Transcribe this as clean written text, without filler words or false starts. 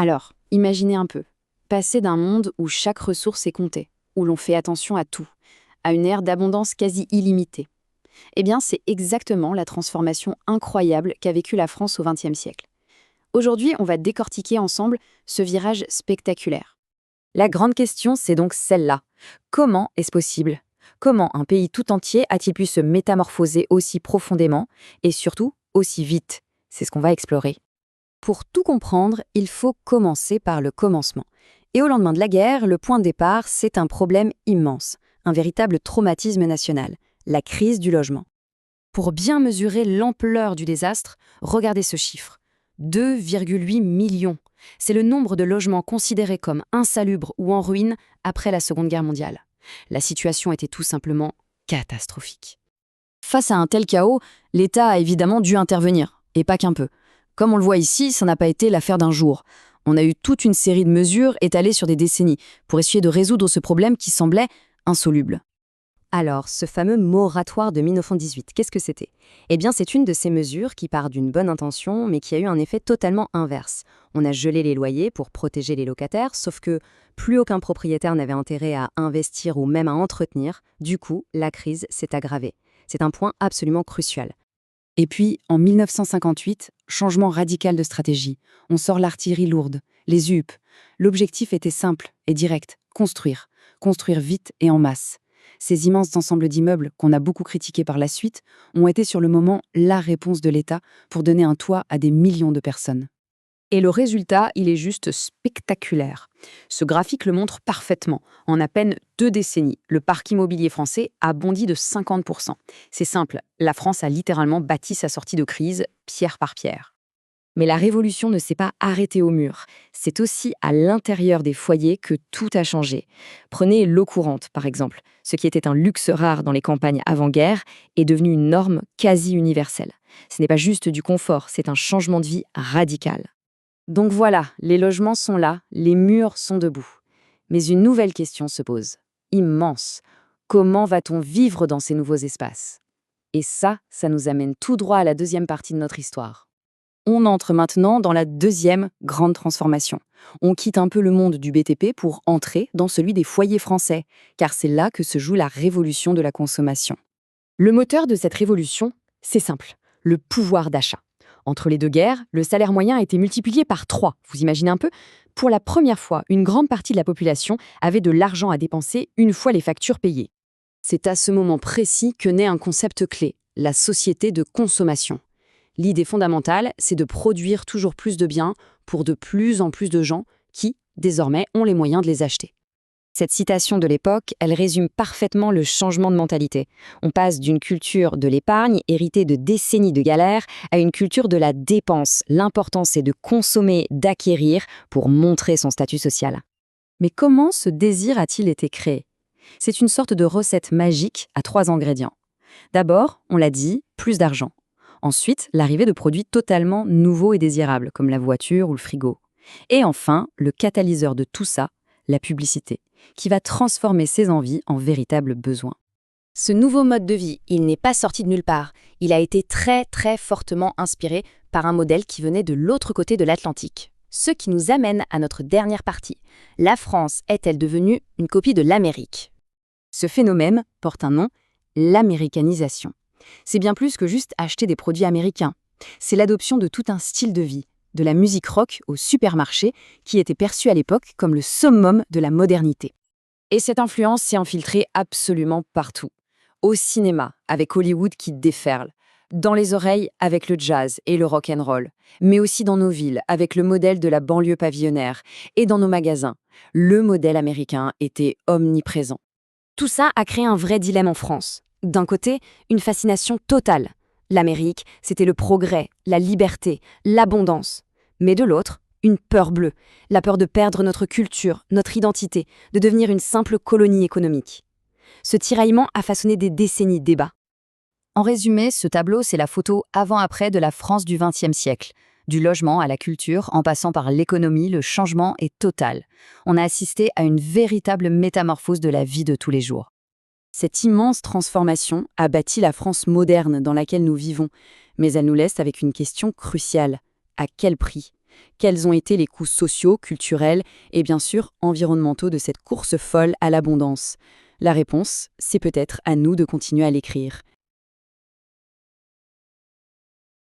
Alors, imaginez un peu. Passer d'un monde où chaque ressource est comptée, où l'on fait attention à tout, à une ère d'abondance quasi illimitée. Eh bien, c'est exactement la transformation incroyable qu'a vécue la France au XXe siècle. Aujourd'hui, on va décortiquer ensemble ce virage spectaculaire. La grande question, c'est donc celle-là. Comment est-ce possible? Comment un pays tout entier a-t-il pu se métamorphoser aussi profondément et surtout aussi vite? C'est ce qu'on va explorer. Pour tout comprendre, il faut commencer par le commencement. Et au lendemain de la guerre, le point de départ, c'est un problème immense, un véritable traumatisme national, la crise du logement. Pour bien mesurer l'ampleur du désastre, regardez ce chiffre. 2,8 millions. C'est le nombre de logements considérés comme insalubres ou en ruine après la Seconde Guerre mondiale. La situation était tout simplement catastrophique. Face à un tel chaos, l'État a évidemment dû intervenir, et pas qu'un peu. Comme on le voit ici, ça n'a pas été l'affaire d'un jour. On a eu toute une série de mesures étalées sur des décennies pour essayer de résoudre ce problème qui semblait insoluble. Alors, ce fameux moratoire de 1918, qu'est-ce que c'était? Eh bien, c'est une de ces mesures qui part d'une bonne intention, mais qui a eu un effet totalement inverse. On a gelé les loyers pour protéger les locataires, sauf que plus aucun propriétaire n'avait intérêt à investir ou même à entretenir. Du coup, la crise s'est aggravée. C'est un point absolument crucial. Et puis, en 1958, changement radical de stratégie. On sort l'artillerie lourde, les UP. L'objectif était simple et direct, construire. Construire vite et en masse. Ces immenses ensembles d'immeubles, qu'on a beaucoup critiqués par la suite, ont été sur le moment la réponse de l'État pour donner un toit à des millions de personnes. Et le résultat, il est juste spectaculaire. Ce graphique le montre parfaitement. En à peine 2 décennies, le parc immobilier français a bondi de 50%. C'est simple, la France a littéralement bâti sa sortie de crise, pierre par pierre. Mais la révolution ne s'est pas arrêtée au mur. C'est aussi à l'intérieur des foyers que tout a changé. Prenez l'eau courante, par exemple. Ce qui était un luxe rare dans les campagnes avant-guerre est devenu une norme quasi universelle. Ce n'est pas juste du confort, c'est un changement de vie radical. Donc voilà, les logements sont là, les murs sont debout. Mais une nouvelle question se pose. Immense. Comment va-t-on vivre dans ces nouveaux espaces? Et ça nous amène tout droit à la deuxième partie de notre histoire. On entre maintenant dans la deuxième grande transformation. On quitte un peu le monde du BTP pour entrer dans celui des foyers français, car c'est là que se joue la révolution de la consommation. Le moteur de cette révolution, c'est simple, le pouvoir d'achat. Entre les deux guerres, le salaire moyen a été multiplié par 3, vous imaginez un peu? Pour la première fois, une grande partie de la population avait de l'argent à dépenser une fois les factures payées. C'est à ce moment précis que naît un concept clé, la société de consommation. L'idée fondamentale, c'est de produire toujours plus de biens pour de plus en plus de gens qui, désormais, ont les moyens de les acheter. Cette citation de l'époque, elle résume parfaitement le changement de mentalité. On passe d'une culture de l'épargne, héritée de décennies de galères, à une culture de la dépense. L'important, c'est de consommer, d'acquérir pour montrer son statut social. Mais comment ce désir a-t-il été créé? C'est une sorte de recette magique à 3 ingrédients. D'abord, on l'a dit, plus d'argent. Ensuite, l'arrivée de produits totalement nouveaux et désirables, comme la voiture ou le frigo. Et enfin, le catalyseur de tout ça, la publicité, qui va transformer ces envies en véritables besoins. Ce nouveau mode de vie, il n'est pas sorti de nulle part. Il a été très très fortement inspiré par un modèle qui venait de l'autre côté de l'Atlantique. Ce qui nous amène à notre dernière partie. La France est-elle devenue une copie de l'Amérique? Ce phénomène porte un nom, l'américanisation. C'est bien plus que juste acheter des produits américains. C'est l'adoption de tout un style de vie, de la musique rock au supermarché, qui était perçue à l'époque comme le summum de la modernité. Et cette influence s'est infiltrée absolument partout. Au cinéma, avec Hollywood qui déferle, dans les oreilles avec le jazz et le rock'n'roll, mais aussi dans nos villes avec le modèle de la banlieue pavillonnaire et dans nos magasins. Le modèle américain était omniprésent. Tout ça a créé un vrai dilemme en France. D'un côté, une fascination totale. L'Amérique, c'était le progrès, la liberté, l'abondance. Mais de l'autre, une peur bleue, la peur de perdre notre culture, notre identité, de devenir une simple colonie économique. Ce tiraillement a façonné des décennies de débats. En résumé, ce tableau, c'est la photo avant-après de la France du XXe siècle. Du logement à la culture, en passant par l'économie, le changement est total. On a assisté à une véritable métamorphose de la vie de tous les jours. Cette immense transformation a bâti la France moderne dans laquelle nous vivons, mais elle nous laisse avec une question cruciale. À quel prix? Quels ont été les coûts sociaux, culturels et bien sûr environnementaux de cette course folle à l'abondance? La réponse, c'est peut-être à nous de continuer à l'écrire.